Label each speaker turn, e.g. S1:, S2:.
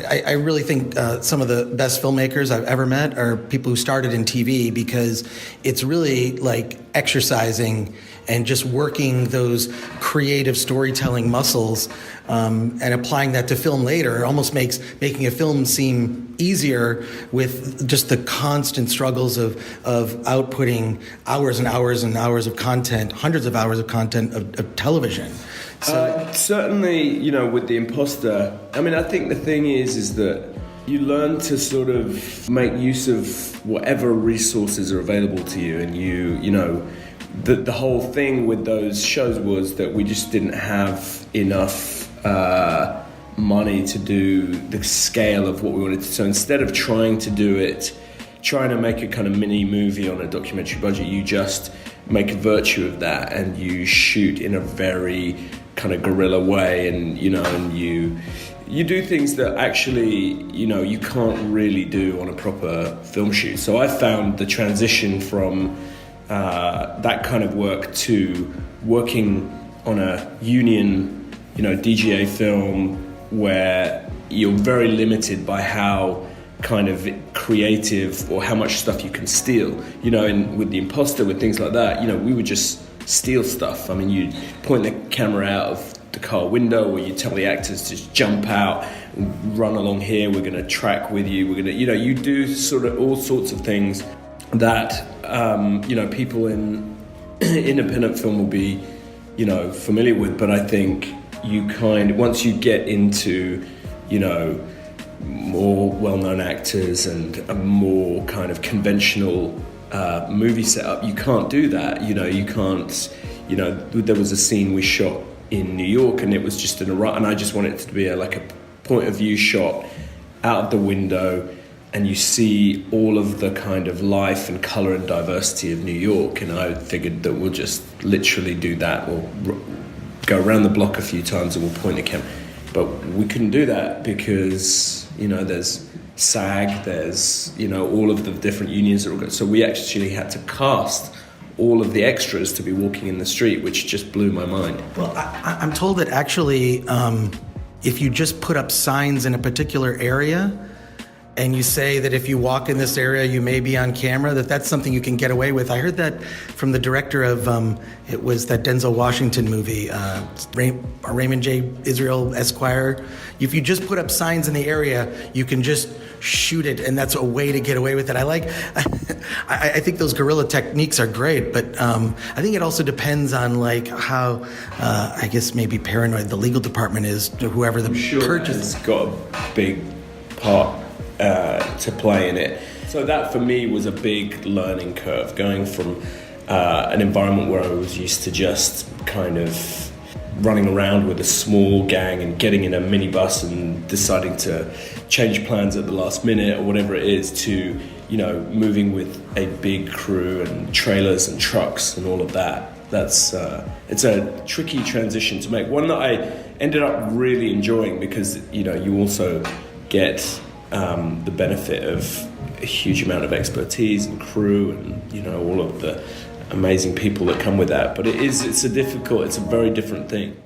S1: I really think some of the best filmmakers I've ever met are people who started in TV, because it's really like exercising and just working those creative storytelling muscles and applying that to film later. It almost makes making a film seem easier with just the constant struggles of outputting hours and hours and hours of content, hundreds of hours of content of television. So,
S2: certainly, you know, with The Imposter, I mean, I think the thing is that you learn to sort of make use of whatever resources are available to you, and you know, the whole thing with those shows was that we just didn't have enough money to do the scale of what we wanted to. So instead of trying to make a kind of mini movie on a documentary budget, you just make a virtue of that, and you shoot in a very kind of guerrilla way, and you know, and you do things that actually, you know, you can't really do on a proper film shoot. So I found the transition from that kind of work to working on a union, you know, DGA film, where you're very limited by how kind of creative or how much stuff you can steal. You know, and with The Imposter, with things like that, you know, we would just steal stuff. I mean, you'd point the camera out of the car window, or you tell the actors to just jump out and run along here, we're going to track with you, we're going to, you know, you do sort of all sorts of things that, you know, people in independent film will be, you know, familiar with. But I think once you get into, you know, more well-known actors and a more kind of conventional movie setup, you can't do that. You know, you can't, you know, there was a scene we shot in New York, and it was just and I just wanted it to be like a point of view shot out of the window, and you see all of the kind of life and color and diversity of New York. And I figured that we'll just literally do that. We'll go around the block a few times and we'll point the camera. But we couldn't do that because, you know, there's SAG, there's, you know, all of the different unions that were good. So we actually had to cast all of the extras to be walking in the street, which just blew my mind.
S1: Well, I'm told that actually, if you just put up signs in a particular area, and you say that if you walk in this area, you may be on camera, that's something you can get away with. I heard that from the director of, it was that Denzel Washington movie, Raymond J. Israel Esquire. If you just put up signs in the area, you can just shoot it, and that's a way to get away with it. I think those guerrilla techniques are great, but I think it also depends on like how, I guess maybe paranoid the legal department is, whoever the purchase.
S2: It's got a big part to play in it. So that for me was a big learning curve, going from an environment where I was used to just kind of running around with a small gang and getting in a minibus and deciding to change plans at the last minute or whatever it is, to, you know, moving with a big crew and trailers and trucks and all of that. That's it's a tricky transition to make, one that I ended up really enjoying, because, you know, you also get the benefit of a huge amount of expertise and crew and, you know, all of the amazing people that come with that. But it's a very different thing.